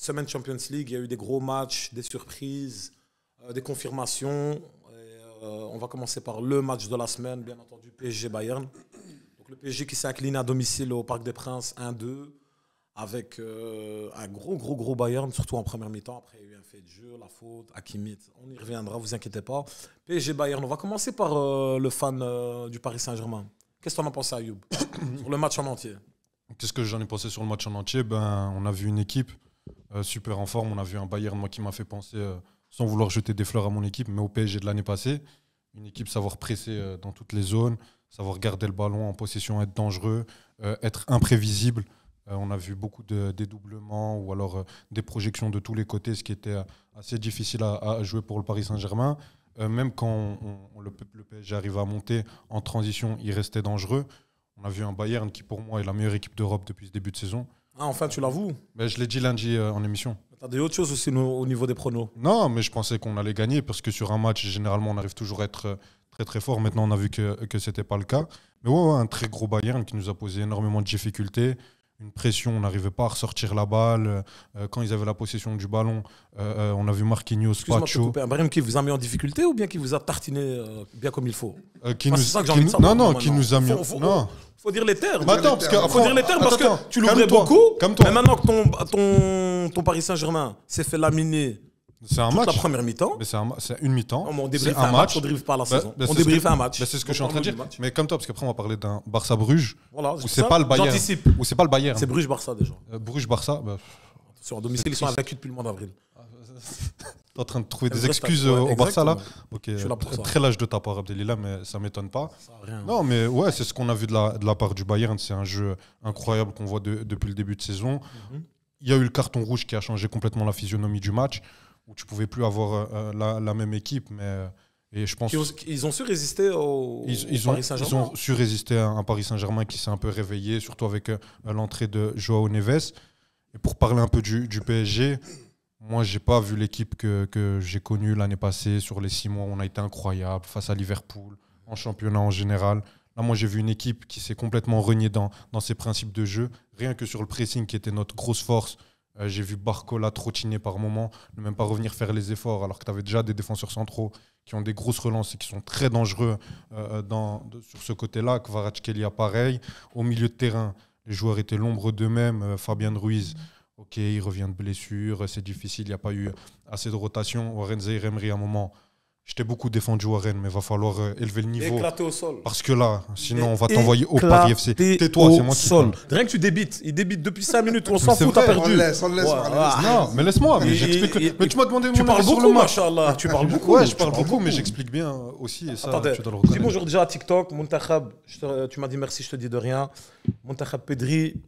semaine Champions League, il y a eu des gros matchs, des surprises, des confirmations. On va commencer par le match de la semaine, bien entendu, PSG-Bayern. Donc le PSG qui s'est incliné à domicile au Parc des Princes 1-2, avec un gros Bayern, surtout en première mi-temps. Après, il y a eu un fait de jeu, la faute, Hakimi. On y reviendra, vous inquiétez pas. PSG-Bayern, on va commencer par le fan du Paris Saint-Germain. Qu'est-ce que tu en as pensé, Ayoub, sur le match en entier? Qu'est-ce que j'en ai pensé sur le match en entier? On a vu une équipe super en forme. On a vu un Bayern, moi, qui m'a fait penser, sans vouloir jeter des fleurs à mon équipe, mais au PSG de l'année passée. Une équipe savoir presser dans toutes les zones, savoir garder le ballon en possession, être dangereux, être imprévisible. On a vu beaucoup de dédoublements ou alors des projections de tous les côtés, ce qui était assez difficile à jouer pour le Paris Saint-Germain. Même quand le PSG arrive à monter en transition, il restait dangereux. On a vu un Bayern qui, pour moi, est la meilleure équipe d'Europe depuis ce début de saison. Ah, enfin, tu l'avoues? Je l'ai dit lundi en émission. Tu as des autres choses aussi au niveau des pronos? Non, mais je pensais qu'on allait gagner parce que sur un match, généralement, on arrive toujours à être très fort. Maintenant, on a vu que ce n'était pas le cas. Mais ouais, un très gros Bayern qui nous a posé énormément de difficultés. Une pression, on n'arrivait pas à ressortir la balle. Quand ils avaient la possession du ballon, on a vu Marquinhos, Pacho. Un Bayern qui vous a mis en difficulté ou bien qui vous a tartiné bien comme il faut? Qui nous a mis... Non. Faut dire les termes. Faut dire les termes parce que tu l'ouvrais beaucoup. Mais maintenant que ton Paris Saint-Germain s'est fait laminer toute la première mi-temps. C'est une mi-temps. On débriefe un match, on ne débriefe pas la saison. On débriefe un match. C'est ce que je suis en train de dire. Mais comme toi, parce qu'après, on va parler d'un Barça-Bruges. Voilà, où c'est pas le Bayern. J'anticipe. Où c'est pas le Bayern. C'est Bruges-Barça déjà. Bruges-Barça. Sur un domicile, ils sont invaincus depuis le mois d'avril. T'es en train de trouver des excuses au Barça là? Ok, je suis là pour ça. Très lâche de ta part, Abdelila, mais ça m'étonne pas. Non, mais ouais, c'est ce qu'on a vu de la part du Bayern. C'est un jeu incroyable qu'on voit depuis le début de saison. Il y a eu le carton rouge qui a changé complètement la physionomie du match, où tu pouvais plus avoir la même équipe, mais et je pense ils ont su résister au Paris Saint-Germain. Ils ont su résister à un Paris Saint-Germain qui s'est un peu réveillé, surtout avec l'entrée de Joao Neves. Et pour parler un peu du PSG. Moi, je n'ai pas vu l'équipe que j'ai connue l'année passée. Sur les 6 mois, on a été incroyable face à Liverpool, en championnat en général. Là, moi, j'ai vu une équipe qui s'est complètement reniée dans ses principes de jeu. Rien que sur le pressing, qui était notre grosse force. J'ai vu Barcola trottiner par moments, ne même pas revenir faire les efforts, alors que tu avais déjà des défenseurs centraux qui ont des grosses relances et qui sont très dangereux sur ce côté-là. Kvaratskhelia, pareil. Au milieu de terrain, les joueurs étaient l'ombre d'eux-mêmes. Fabien Ruiz... Ok, il revient de blessure, c'est difficile, il n'y a pas eu assez de rotation. Warren Zaïre-Emery, à un moment, je t'ai beaucoup défendu Warren, mais il va falloir élever le niveau. Éclaté au sol. Parce que là, sinon on va t'envoyer au Paris FC. Tais-toi, c'est moi qui parle. Rien que tu débites. Il débite depuis 5 minutes, on s'en fout, t'as perdu. On laisse parler. Non, mais laisse-moi, mais j'explique. Mais tu m'as demandé mon avis sur le match. Tu parles beaucoup. Ouais, je parle beaucoup, mais j'explique bien aussi. Et ça, attendez, tu dois le reconnaître. Dis bonjour déjà à TikTok. Muntakhab, tu m'as dit merci, je te dis de rien. Muntakhab Pedri.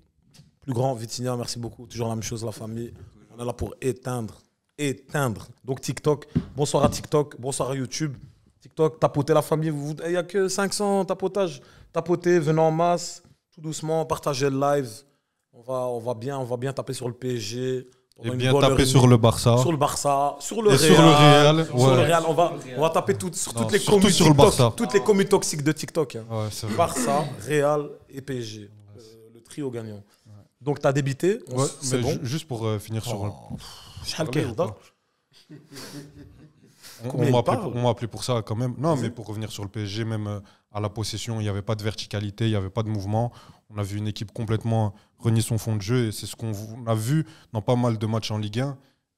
Plus grand, Vitinha, merci beaucoup. Toujours la même chose, la famille. On est là pour éteindre. Donc TikTok, bonsoir à TikTok, bonsoir à YouTube. TikTok, tapotez la famille. Il n'y a que 500 tapotages. Tapotez, venez en masse, tout doucement, partagez le live. On va bien taper sur le PSG. Et bien taper sur le Barça. Sur le Barça, sur le Real. Ouais. Sur le Real, on va taper sur toutes les communes sur le Barça. Toutes les communes toxiques de TikTok. Hein. Ouais, c'est vrai. Real et PSG. Le trio gagnant. Donc, tu as débité. Ouais, c'est bon. Juste pour finir sur... On m'a appelé pour ça quand même. Non, mais pour revenir sur le PSG, même à la possession, il n'y avait pas de verticalité, il n'y avait pas de mouvement. On a vu une équipe complètement renier son fond de jeu. Et c'est ce qu'on a vu dans pas mal de matchs en Ligue 1.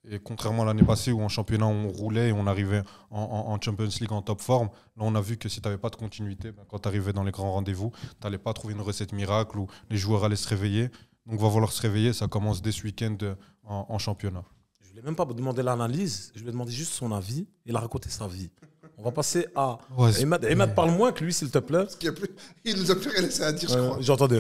Et contrairement à l'année passée où en championnat, on roulait et on arrivait en Champions League en top forme, là, on a vu que si tu n'avais pas de continuité, quand tu arrivais dans les grands rendez-vous, tu n'allais pas trouver une recette miracle où les joueurs allaient se réveiller. Donc, va falloir se réveiller. Ça commence dès ce week-end en championnat. Je ne lui ai même pas demandé l'analyse. Je lui ai demandé juste son avis. Il a raconté sa vie. On va passer à... Emad, parle moins que lui, s'il te plaît. Parce il nous a plus rien laissé à dire, je crois. J'entendais.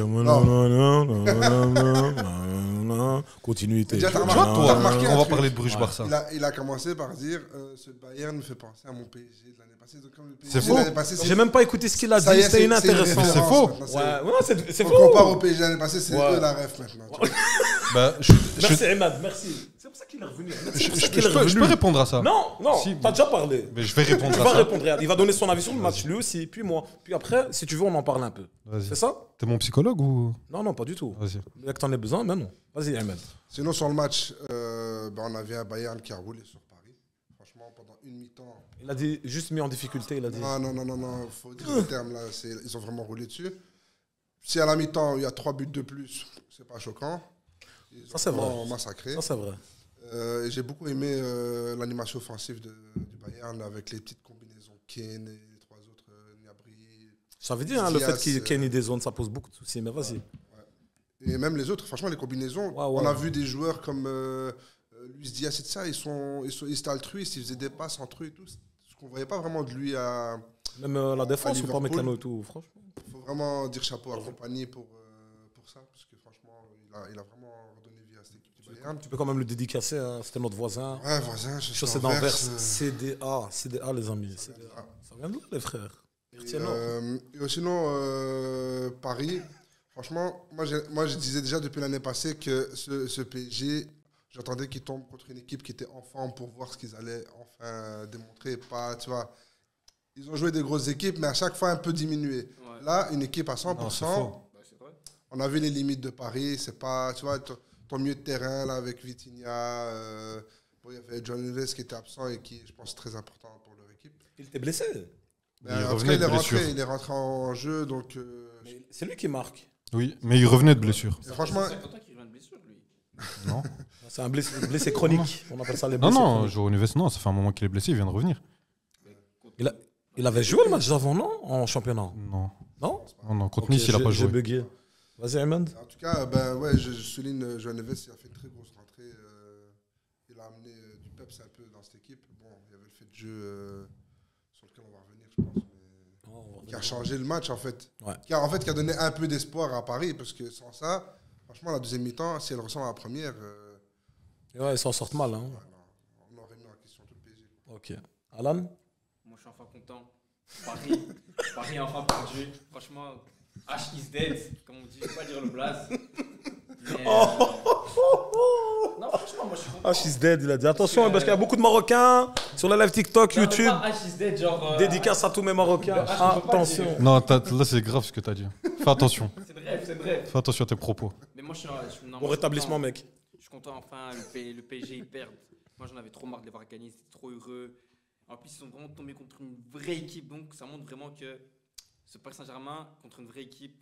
Continuité. Déjà, on va parler de Bruges-Barça. Il a commencé par dire ce Bayern me fait penser à mon PSG de l'année passée. C'est faux. J'ai même pas écouté ce qu'il a dit. C'était inintéressant. C'est faux. C'est faux. On compare au PSG de l'année passée, c'est eux la ref maintenant. Merci, Emad. Merci. C'est pour ça qu'il est revenu. Je peux répondre à ça. Non, Si, t'as déjà parlé. Mais je vais répondre Tu à vas ça. répondre. Regarde, il va donner son avis sur le match, lui aussi, puis moi. Puis après, si tu veux, on en parle un peu. Vas-y. C'est ça? T'es mon psychologue ou. Non, pas du tout. Vas-y. Mais que t'en aies besoin, mais non. Vas-y, Ahmed. Sinon, sur le match, on avait un Bayern qui a roulé sur Paris. Franchement, pendant une mi-temps. Il a dit, juste mis en difficulté, il a dit. Non, faut dire le terme là. Ils ont vraiment roulé dessus. Si à la mi-temps, il y a 3 buts de plus, c'est pas choquant. Ils Ça, c'est ont vrai. vraiment massacré. Ça, c'est vrai. Et j'ai beaucoup aimé l'animation offensive du Bayern avec les petites combinaisons Kane et les 3 autres, Gnabry. J'avais dit, le Diaz, fait qu'il Kenny des zones, ça pose beaucoup de soucis, mais vas-y. Et même les autres, franchement, les combinaisons, Ouais. on a vu des joueurs comme Luis Diaz et tout ça, ils étaient altruistes, ils faisaient des passes entre eux et tout. Ce qu'on voyait pas vraiment de lui à. Même la défense, ou pas Liverpool. Mécano et tout, franchement. Il faut vraiment dire chapeau à compagnie pour ça, parce que franchement, il a vraiment redonné vie à cette équipe du Bayern. Tu peux quand même le dédicacer, hein, c'était notre voisin. Ouais, voisin, je suis Chaussée d'Anvers, CDA, les amis. CDA. Ça vient de là, les frères. Et sinon, Paris, franchement, moi je disais déjà depuis l'année passée que ce PSG, j'attendais qu'il tombe contre une équipe qui était en forme pour voir ce qu'ils allaient enfin démontrer. Pas, tu vois, ils ont joué des grosses équipes, mais à chaque fois un peu diminué. Ouais. Là, une équipe à 100%, Non, c'est faux. Bah, c'est vrai. on a vu les limites de Paris. C'est pas, tu vois, ton milieu de terrain là, avec Vitinha. Bon, il y avait John Neves qui était absent et qui, je pense, très important pour leur équipe. Il était blessé. Mais Il en tout revenait cas, de blessure. il est rentré en jeu, donc. Mais c'est lui qui marque. Oui, mais il revenait de blessure. Et franchement, C'est content qu'il revienne de blessure, lui. Non, C'est un blessé chronique. On appelle ça les non, blessés non, chroniques. Joao Neves, non, ça fait un moment qu'il est blessé, il vient de revenir. Il avait joué le match d'avant, non? En championnat. Non, Non? non, contre Ok, Nice, il a pas j'ai joué. bugué. Vas-y, Ahmed. en tout cas, ben ouais, je souligne Joao Neves, il a fait une très grosse rentrée. Il a amené du peps un peu dans cette équipe. Bon, il y avait le fait de jeu sur lequel on va revenir, je pense, mais qui a changé le match en fait. Ouais. Qui a donné un peu d'espoir à Paris, parce que sans ça, franchement, la deuxième mi-temps, si elle ressemble à la première, Ouais, ils s'en sortent mal. Hein. on aurait mis en question tout le PSG. Ok. Alan? Moi, je suis enfin content. Paris a enfin perdu. Franchement, H is dead, comme on dit. Je ne vais pas dire le blaze. Mais, non, franchement, moi, je suis content. Ah, she's dead, il a dit. Attention, parce qu'il y a beaucoup de Marocains sur les live TikTok, Non, mais YouTube. pas H is dead, genre. Dédicace à tous mes Marocains. Le H, on peut pas Attention. dire. Non, là, c'est grave ce que t'as dit. Fais attention. C'est de rêve, c'est de rêve. Fais attention à tes propos. Mais moi, non, Bon moi, je suis rétablissement, content. mec. Je suis content, enfin, le PSG, ils perdent. Moi, j'en avais trop marre de les voir gagner, c'était trop heureux. En plus, ils sont vraiment tombés contre une vraie équipe, donc ça montre vraiment que ce Paris Saint-Germain, contre une vraie équipe,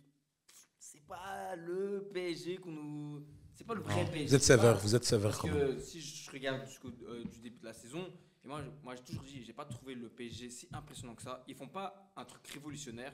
c'est pas le PSG qu'on nous. C'est pas le vrai PSG. Vous êtes c'est sévère, pas- vous êtes sévère Parce quand même. que si je regarde jusqu'au du début de la saison, et moi j'ai toujours dit, j'ai pas trouvé le PSG si impressionnant que ça. Ils font pas un truc révolutionnaire,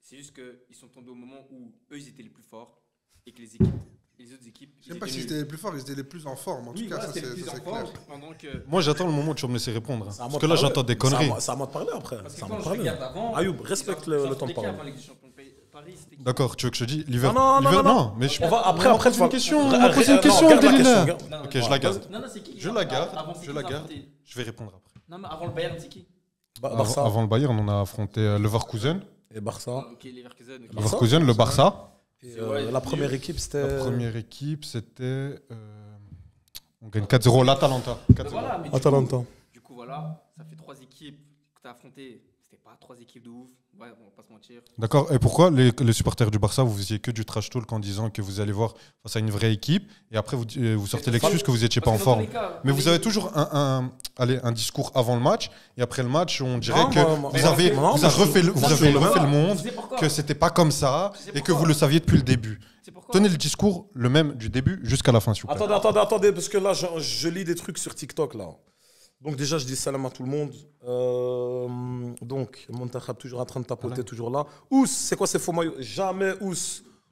c'est juste qu'ils sont tombés au moment où eux ils étaient les plus forts et que les autres équipes. Je ne sais pas s'ils étaient les plus forts, ils étaient les plus en forme. En tout cas, ça, c'était c'est les plus ça, en c'est clair. forme, pendant que. Moi, j'attends le moment où tu vas me laisser répondre. hein. C'est à moi Parce de que là, parler. j'entends des conneries. C'est à moi de parler après. Parce que C'est à moi quand de je parler. regarde avant. Ayoub, respecte le temps de parole. Avant la Ligue des Champions de Paris, c'était qui? D'accord, tu veux que je te dise l'hiver. Non, mais je... On va après, poser tu vas- une question. Re- On va poser une non, question, garde la Delila. question, garde. Non, non, Ok, non. je la garde. Non, non, c'est qui? Je la garde. Avant, c'est Je qui la qui a garde. affronté? Je vais répondre après. Non, mais avant le Bayern, c'est qui? Barça. Avant le Bayern, on a affronté Leverkusen. Et Barça. Ok, Leverkusen. ok. Barça. Leverkusen, le Barça. Et, Ouais, la première équipe, c'était. La première équipe, c'était. On gagne 4-0 l'Atalanta. 4-0. Voilà, mais Atalanta. du coup, voilà, ça fait 3 équipes que tu as affrontées. C'était pas 3 équipes de ouf. Ouais, on va pas se mentir. D'accord. Et pourquoi les supporters du Barça, vous faisiez que du trash talk en disant que vous allez voir face à une vraie équipe et après vous sortez l'excuse que vous n'étiez pas en Parce que dans forme. tous les cas, Mais on vous est- avez toujours un discours avant le match et après le match, on dirait Non, que moi, vous avez refait le monde, Tu sais pourquoi? que c'était pas comme ça Tu sais et que pourquoi? vous le saviez depuis le début. C'est pourquoi? Tenez le discours le même du début jusqu'à la fin, s'il vous plaît. Attendez, parce que là, je lis des trucs sur TikTok, là. Donc déjà, je dis salam à tout le monde. Donc, Montakhab toujours en train de tapoter, toujours là. Ous, c'est quoi ces faux maillots? Jamais Ous.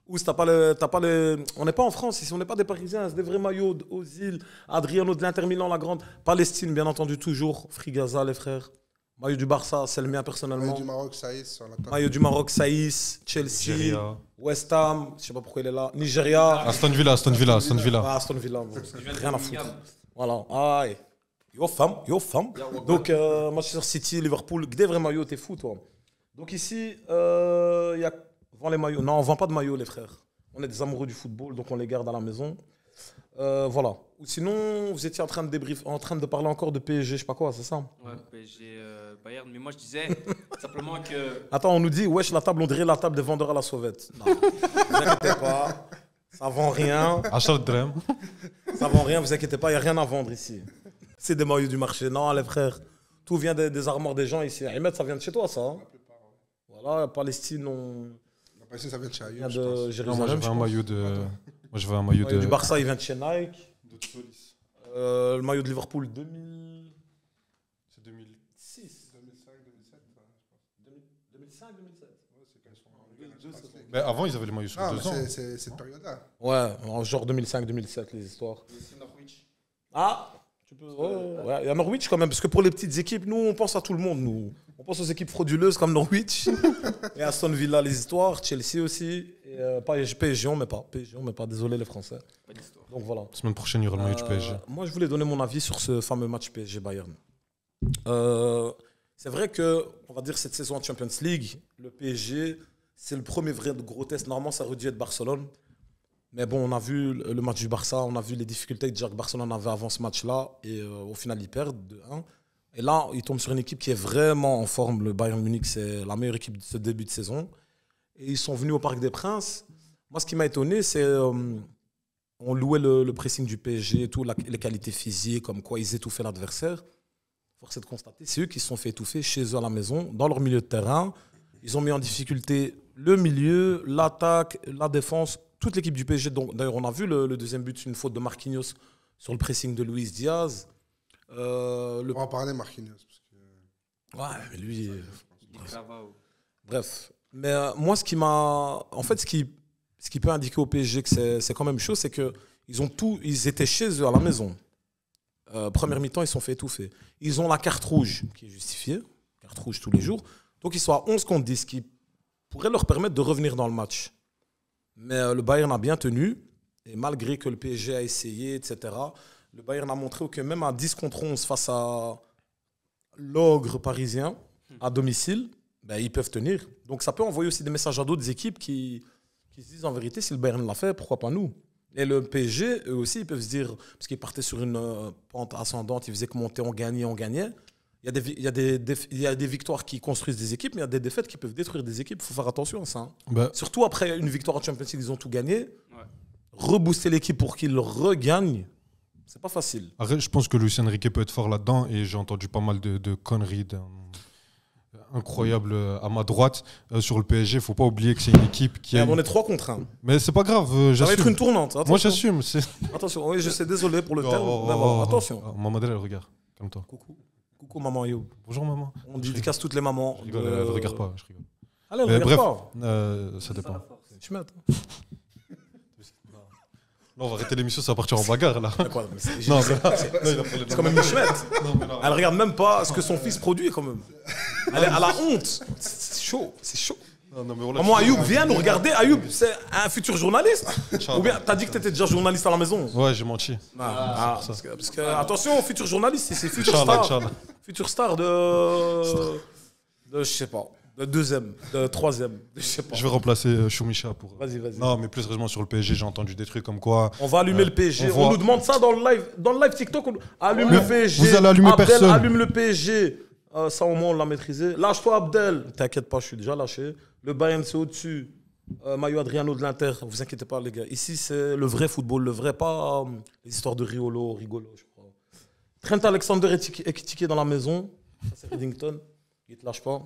Ous, t'as pas les... On n'est pas en France ici, on n'est pas des Parisiens, c'est des vrais maillots d'Ozil, Adriano de l'Inter Milan, la grande. Palestine, bien entendu, toujours. Frigaza, les frères. Maillot du Barça, c'est le mien personnellement. Du Maroc, Saïs sur la table. Maillot du Maroc, Saïs, Chelsea, Nigeria. West Ham, je sais pas pourquoi il est là. Nigeria. Aston Villa. Ah, Aston Villa, bon, rien à foutre. Voilà. Aïe. Yo femme. Donc, Manchester City, Liverpool, des vrais maillots, t'es fou, toi. Donc ici, il y a... Vend les maillots. Non, on vend pas de maillots, les frères. On est des amoureux du football, donc on les garde à la maison. Voilà. Ou sinon, vous étiez en train de parler encore de PSG, je sais pas quoi, c'est ça? Ouais, PSG, Bayern. Mais moi, je disais simplement que. Attends, on nous dit, wesh, la table, on dirait la table des vendeurs à la sauvette. Non, vous inquiétez pas, ça vend rien. Achat de drame. Ça vend rien, vous inquiétez pas, il n'y a rien à vendre ici. C'est des maillots du marché. Non, les frères, tout vient des armoires des gens ici. Ahmed, ça vient de chez toi, ça. Hein? Voilà, Palestine, La Palestine, ça vient de chez vient Ayoub, je pense. de Non, Jérusalem. moi, je veux je un pense. maillot de. Moi, je veux un maillot Le maillot de. du Barça, il vient de chez Nike. De Solis. Le maillot de Liverpool, 2006. C'est 2000. 2005, 2007. 2005, 2007. Mais avant, ils avaient les maillots sur Ah, 2 ans. mais c'est cette période-là. Ouais, en genre 2005-2007, les histoires. Ah, tu peux. Ouais, il y a Norwich quand même, parce que pour les petites équipes, nous, on pense à tout le monde. Nous. On pense aux équipes frauduleuses comme Norwich. Et Aston Villa, les histoires. Chelsea aussi. Et, pas PSG, on met pas. PSG, on met pas. Désolé, les Français. Pas d'histoire. Donc voilà. Semaine prochaine, il y aura le maillot du PSG. Moi, je voulais donner mon avis sur ce fameux match PSG-Bayern. C'est vrai que, on va dire, cette saison en Champions League, le PSG, c'est le premier vrai gros test. Normalement, ça aurait dû être Barcelone. Mais bon, on a vu le match du Barça, on a vu les difficultés que Barcelone avait avant ce match-là. Et au final, ils perdent 2-1. Et là, ils tombent sur une équipe qui est vraiment en forme. Le Bayern Munich, c'est la meilleure équipe de ce début de saison. Et ils sont venus au Parc des Princes. Moi, ce qui m'a étonné, c'est on louait le pressing du PSG, et tout, les qualités physiques, comme quoi ils étouffaient l'adversaire. Force est de constater, c'est eux qui se sont fait étouffer chez eux à la maison, dans leur milieu de terrain. Ils ont mis en difficulté le milieu, l'attaque, la défense, toute l'équipe du PSG. D'ailleurs, on a vu le deuxième but, une faute de Marquinhos sur le pressing de Luis Diaz. On va en parler, Marquinhos. Parce que... Ouais, mais lui... Bref. Mais moi, ce qui m'a... En fait, ce qui peut indiquer au PSG que c'est quand même chaud, c'est qu'ils étaient chez eux à la maison. Première mi-temps, ils se sont fait étouffer. Ils ont la carte rouge qui est justifiée, carte rouge tous les jours. Donc, ils sont à 11 contre 10, qui pourrait leur permettre de revenir dans le match. Mais le Bayern a bien tenu, et malgré que le PSG a essayé, etc., le Bayern a montré que même à 10 contre 11 face à l'ogre parisien, à domicile, ben, ils peuvent tenir. Donc, ça peut envoyer aussi des messages à d'autres équipes qui se disent en vérité, si le Bayern l'a fait, pourquoi pas nous? Et le PSG, eux aussi, ils peuvent se dire, parce qu'ils partaient sur une pente ascendante, ils faisaient que monter, on gagnait. Il y a des victoires qui construisent des équipes, mais il y a des défaites qui peuvent détruire des équipes. Il faut faire attention à ça. Hein. Bah, Surtout après une victoire en Champions League, ils ont tout gagné. Ouais. Rebooster l'équipe pour qu'ils regagnent, c'est pas facile. Après, je pense que Luis Enrique peut être fort là-dedans et j'ai entendu pas mal de conneries incroyables à ma droite sur le PSG. Il ne faut pas oublier que c'est une équipe qui a... On est 3 contre 1. Mais c'est pas grave, Ça va j'assume. être une tournante. Attention. Moi, j'assume. Attention, oui, je sais, désolé pour le terme. Oh, Mais bon, attention. Maman Adèle, regarde, calme-toi. Coucou maman Yo. Bonjour maman. On dédicace toutes les mamans. Je rigole, elle regarde pas, je rigole. Allez, Mais regarde bref, pas. ça dépend. Tu m'aides. Là, on va arrêter l'émission, ça va partir en bagarre là. Mais quoi, mais Non, c'est quand même une chouette. Elle regarde même pas ce que son fils produit quand même. Elle a honte. C'est chaud, c'est chaud. Non, mais voilà, Maman Ayoub, viens nous regarder. Ayoub, c'est un futur journaliste. Inch'Allah. Ou bien, t'as dit que t'étais déjà journaliste à la maison. Ouais, j'ai menti. Parce que, attention, futur journaliste, c'est futur Inch'Allah, star. Inch'Allah. Futur star de je sais pas, de deuxième, de troisième, je sais pas. Je vais remplacer Choumicha pour. Vas-y. Non, mais plus sérieusement sur le PSG, j'ai entendu des trucs comme quoi. On va allumer le PSG. on voit- On nous demande ça dans le live TikTok. Allume Ouais. le PSG. Vous allez allumer Abdel, personne. allume le PSG. Ça, au moins, on l'a maîtrisé. Lâche-toi, Abdel. T'inquiète pas, je suis déjà lâché. Le Bayern, c'est au-dessus. Maillot Adriano de l'Inter. Vous inquiétez pas, les gars. Ici, c'est le vrai football. Le vrai, pas les histoires de rigolo, je crois. Trent Alexander est critiqué dans la maison. Ça, c'est Reddington. Il te lâche pas.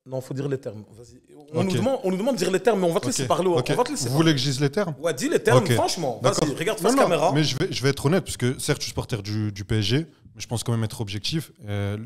Non, faut dire les termes. Vas-y. On nous demande de dire les termes, mais on va te laisser parler. Ok. On va te laisser Vous parler. voulez que je dise les termes? Ouais, dis les termes, Ok. franchement. D'accord. Vas-y, regarde face Non, caméra. mais je vais être honnête, parce que certes, je suis supporter du PSG, mais je pense quand même être objectif.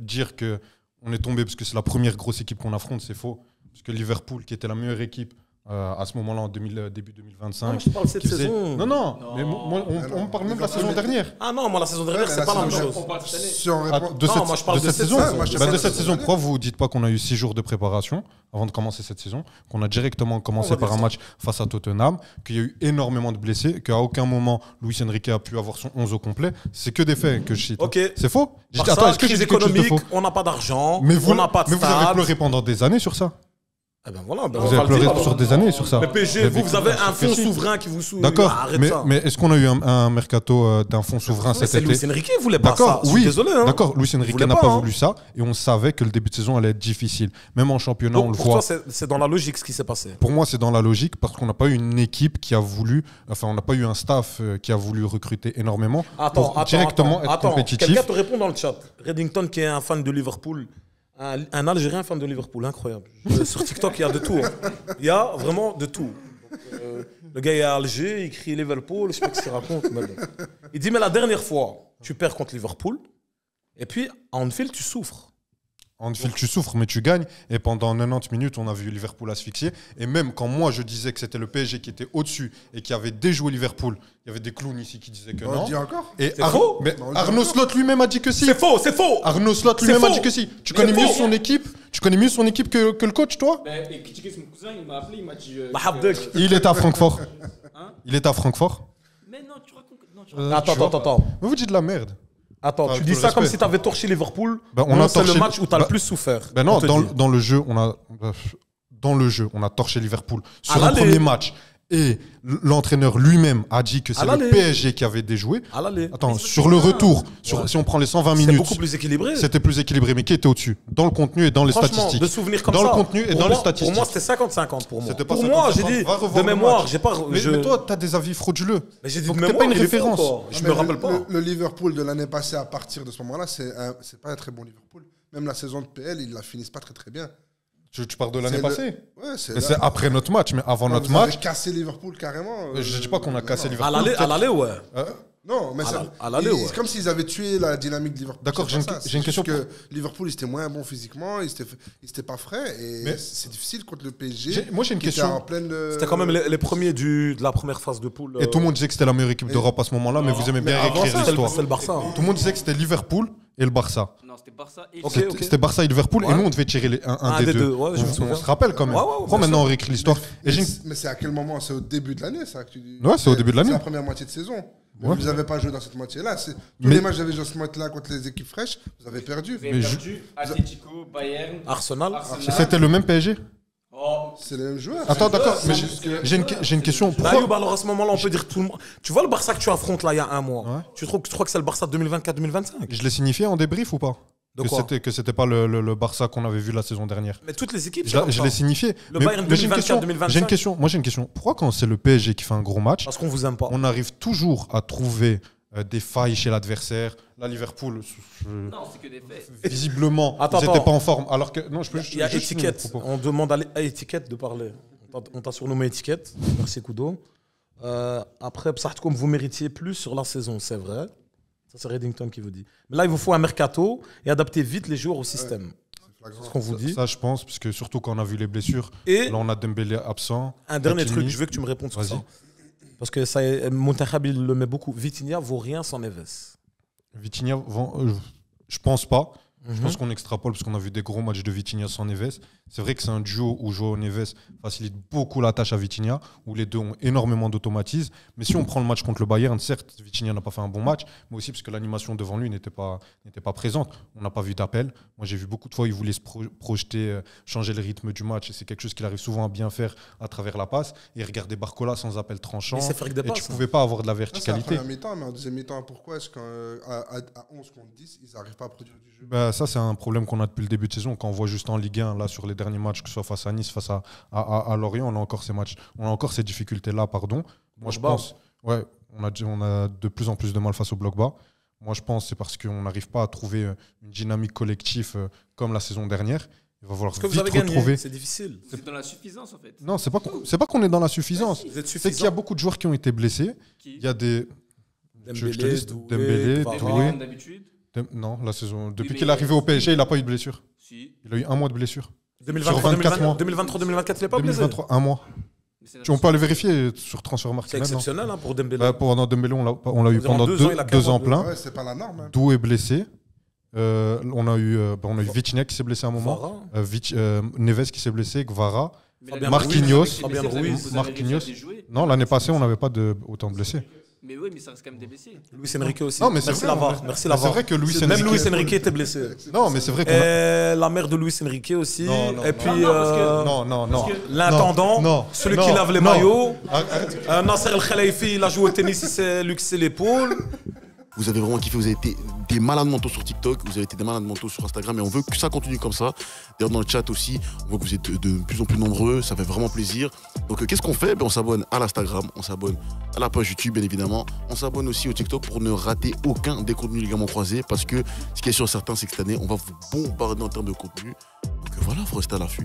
Dire qu'on est tombé parce que c'est la première grosse équipe qu'on affronte, c'est faux. Parce que Liverpool, qui était la meilleure équipe à ce moment-là, en début 2025. Non, je te parle de cette qui faisait- saison. Non, mais moi, on parle même de la saison dernière. Ah non, moi la saison dernière, Ouais, c'est la pas la même saison chose. On parle cette année. Si on Ah, répond... de Non, cette, moi, je parle de cette saison. saison. Moi, je te Bah, parle de de cette cette saison, pourquoi vous dites pas qu'on a eu 6 jours de préparation avant de commencer cette saison, qu'on a directement On commencé va par dire un ça. match face à Tottenham, qu'il y a eu énormément de blessés, qu'à aucun moment Luis Enrique a pu avoir son 11 au complet. C'est que des faits que je cite. Ok. C'est faux? Par ça, Attends, est-ce que j'ai crise dit quelque chose de économique, faux? on n'a pas d'argent, Mais on n'a pas de vous avez stade. pleuré pendant des années sur ça. Eh ben voilà, ben Vous on va avez le pleuré dire, alors. sur des années sur ça. Le PSG, Vous avez vous avez vécu un sur fonds PSG. souverain qui vous soutient. D'accord, Arrête mais, ça. est-ce qu'on a eu un mercato d'un fonds souverain cet C'est été? Luis Enrique, il voulait pas ça. D'accord, Je suis oui. désolé. Hein. D'accord, Luis Enrique voulait n'a pas, pas hein. voulu ça et on savait que le début de saison allait être difficile. Même en championnat, on Donc le pour voit. toi, c'est dans la logique ce qui s'est passé. Pour moi, c'est dans la logique parce qu'on n'a pas eu une équipe qui a voulu, enfin, on n'a pas eu un staff qui a voulu recruter énormément pour directement être compétitif. Quelqu'un te répond dans le chat. Reddington, qui est un fan de Liverpool, un Algérien fan de Liverpool, incroyable. Sur TikTok, il y a de tout. Hein. Il y a vraiment de tout. Donc, le gars est à Alger, il crie Liverpool, je sais pas ce qu'il raconte. Mais bon. Il dit, mais la dernière fois, tu perds contre Liverpool, et puis à Anfield, tu souffres. En Anfield, tu souffres, mais tu gagnes. Et pendant 90 minutes, on a vu Liverpool asphyxier. Et même quand moi, je disais que c'était le PSG qui était au-dessus et qui avait déjoué Liverpool, il y avait des clowns ici qui disaient que On non. le dit encore. Et C'est faux. Mais Non, on le dit Arnaud encore. Slot lui-même a dit que si. C'est faux, c'est faux. Arnaud Slot C'est lui-même a faux. dit que si. Tu C'est connais mieux faux. son équipe. Tu connais mieux son équipe que le coach, toi. Ben, et critiquer son cousin, il m'a appelé, il m'a dit. Bah, Habdek. Il est à Francfort. Hein? Il est à Francfort. Mais non, tu racontes. Non, tu Attends. Mais vous dites de la merde. Attends, Ah, tu tout dis le ça comme respect. si tu avais torché Liverpool. Ben, Non, c'est le torché- match où tu as bah, le plus souffert. Ben non, on te dans, dit. dans le jeu, dans le jeu, on a torché Liverpool sur À le l'aller. premier match. Et l'entraîneur lui-même a dit que c'est À le l'aller. PSG qui avait déjoué. À l'aller. Attends, Mais sur le retour, si on prend les 120 C'est minutes, beaucoup plus équilibré. c'était plus équilibré. Mais qui était au-dessus? Dans le contenu et dans les Franchement, statistiques. de souvenirs comme Dans ça. le contenu et pour dans moi- les statistiques. Pour moi, c'était 50-50 pour moi. C'était pas Pour moi, 50-50. j'ai dit Va revoir de le mémoire, match. j'ai pas. Mais, je- mais toi, t'as des avis frauduleux. Mais j'ai dit Donc de t'es mémoire, pas une il est faux, référence. quoi. Je Mais me rappelle pas. Le Liverpool de l'année passée, à partir de ce moment-là, c'est pas un très bon Liverpool. Même la saison de PL, ils la finissent pas très très bien. Tu parles de l'année C'est passée. Ouais, c'est Mais c'est après notre match. Mais avant notre Vous avez match, cassé Liverpool carrément. je dis pas qu'on a cassé non. Liverpool. À l'aller, ouais. Non, mais À l'aller, ouais. c'est comme s'ils avaient tué la dynamique de Liverpool. D'accord, C'est j'ai pas une- ça. j'ai une C'est question juste que Liverpool, ils étaient moins bons physiquement, ils étaient pas frais. Et Mais- c'est difficile contre le PSG. Moi, j'ai une qui était question. en pleine, C'était quand même les premiers de la première phase de poule. Et tout le monde disait que c'était la meilleure équipe d'Europe à ce moment-là, mais vous aimez bien mais avant écrire ça, l'histoire. C'est le Barça. Tout le monde disait que c'était Liverpool et le Barça. Non, c'était Barça et Ok, C'était- ok. C'était Barça et Liverpool, et Ouais. nous on devait tirer un Un des des deux. deux, ouais, je me on souviens. se rappelle quand même. Ouais, ouais, Pourquoi bien maintenant sûr. on réécrit l'histoire? Et j'ai une- Mais c'est à quel moment? C'est au début de l'année, ça que tu dis. Ouais, c'est au début de l'année. C'est la première moitié de saison. Mais Ouais. Vous n'avez pas joué dans cette moitié-là. Tous Mais- les matchs que vous avez joué dans cette moitié-là contre les équipes fraîches, vous avez perdu. Vous avez Mais perdu Atletico, Bayern, Arsenal. Arsenal. C'était le même PSG? Oh, C'est les mêmes joueurs. Attends, d'accord, mais C'est juste que- j'ai une question. Bah, Pourquoi Ayoub, alors à ce moment-là, on peut dire tout le monde. Tu vois le Barça que tu affrontes là il y a un mois. Ouais. Tu crois que c'est le Barça de 2024-2025? je l'ai signifié en débrief ou pas? De Que quoi c'était que c'était pas le Barça qu'on avait vu la saison dernière. Mais toutes les équipes. Je c'est comme je ça. l'ai signifié. Le Mais- Bayern mais j'ai une question. 2024-2025. J'ai une question. Moi j'ai une question. Pourquoi quand c'est le PSG qui fait un gros match, Parce qu'on vous aime pas. on arrive toujours à trouver des failles chez l'adversaire? Là, Liverpool, non, c'est que des faits. visiblement, Attends, ils n'étaient attends. pas en forme. Alors que non, je peux. Il y a juste finir mon étiquette. propos. On demande à étiquette de parler. On t'a surnommé étiquette. Merci Kudo. Après, comme vous méritiez plus sur la saison, c'est vrai. Ça, c'est Reddington qui vous dit. Mais là, il vous faut un mercato et adapter vite les joueurs au système. C'est ce qu'on vous dit. Ça, je pense, parce que surtout quand on a vu les blessures, Et là, on a Dembélé absent. un dernier Hakimi. truc, je veux que tu me répondes sur Vas-y. ça. Parce que ça, Montahab, il le met beaucoup. Vitinha vaut rien sans Neves. Vitinha, je pense pas. Je Mhm. pense qu'on extrapole parce qu'on a vu des gros matchs de Vitinha sans Neves. C'est vrai que c'est un duo où Joao Neves facilite beaucoup la tâche à Vitinha, où les deux ont énormément d'automatisme. Mais si on prend le match contre le Bayern, certes, Vitinha n'a pas fait un bon match, mais aussi parce que l'animation devant lui n'était pas présente. On n'a pas vu d'appel. Moi, j'ai vu beaucoup de fois, il voulait se projeter, changer le rythme du match. Et c'est quelque chose qu'il arrive souvent à bien faire à travers la passe. Et regarder Barcola sans appel tranchant. Il sait faire que des Et tu passes, hein. pouvais pas avoir de la Ça, c'est la verticalité. première mi-temps, mais en deuxième mi-temps, pourquoi est-ce qu'à 11 contre 10, ils n'arrivent pas à produire du jeu? Bah, ça, c'est un problème qu'on a depuis le début de saison. Quand on voit juste en Ligue 1, là, sur les derniers matchs, que ce soit face à Nice, face à Lorient, on a encore ces matchs. On a encore ces difficultés-là, pardon. Moi, je Bloc bas. pense, ouais, on a de plus en plus de mal face au bloc bas. Moi, je pense que c'est parce qu'on n'arrive pas à trouver une dynamique collective comme la saison dernière. Il va falloir Parce que vous vite avez gagné. retrouver. C'est difficile. C'est dans la suffisance en fait. Non, c'est pas qu'on est dans la suffisance. Vous êtes C'est qu'il y a suffisant. beaucoup de joueurs qui ont été blessés. Qui Il y a des. Je te Dembélé, liste. Doué, Dembélé, Kvara. Doué. Comme d'habitude. Non, la saison. Depuis mais qu'il est arrivé au PSG, il n'a pas eu de blessure. Si. Il a eu un mois de blessure. 2023, Sur 24 mois. 2023-2024, il n'est pas blessé. 2023, un mois. Mais c'est On peut aller vérifier sur Transfermarkt. C'est maintenant. exceptionnel hein, pour Dembélé. Pendant Dembélé, on l'a eu Environ pendant 2 ans, il a 2 ans 42. plein. Ouais, c'est pas la norme. Hein. D'où est blessé. On a eu Vitinha qui s'est blessé à un moment. Kvara. Neves qui s'est blessé. Kvara. Mais Fabien l'année Marquinhos. passée, Fabien vous avez Ruiz. réussi à Marquinhos. les jouer. Non, l'année passée, on n'avait pas autant de blessés. Mais oui, mais ça reste quand même des blessés. Luis Enrique aussi. Non, mais c'est merci vrai, Lavar. en vrai. Merci Mais Lavar. c'est vrai que Luis Même Enrique- Luis Enrique était blessé. Non, mais c'est vrai qu'on a... Et la mère de Luis Enrique aussi. Non, non, et non. puis Non. l'intendant, Non, celui non, qui lave les non. maillots. Arrête. Nasser El Khelaifi, il a joué au tennis, il s'est luxé l'épaule. Vous avez vraiment kiffé, vous avez été des malades mentaux sur TikTok, vous avez été des malades mentaux sur Instagram et on veut que ça continue comme ça. D'ailleurs dans le chat aussi, on voit que vous êtes de plus en plus nombreux, ça fait vraiment plaisir. Donc qu'est-ce qu'on fait? On s'abonne à l'Instagram, on s'abonne à la page YouTube bien évidemment, on s'abonne aussi au TikTok pour ne rater aucun des contenus ligaments croisés parce que ce qui est sûr certain c'est que cette année on va vous bombarder en termes de contenu. Donc voilà, faut rester à l'affût.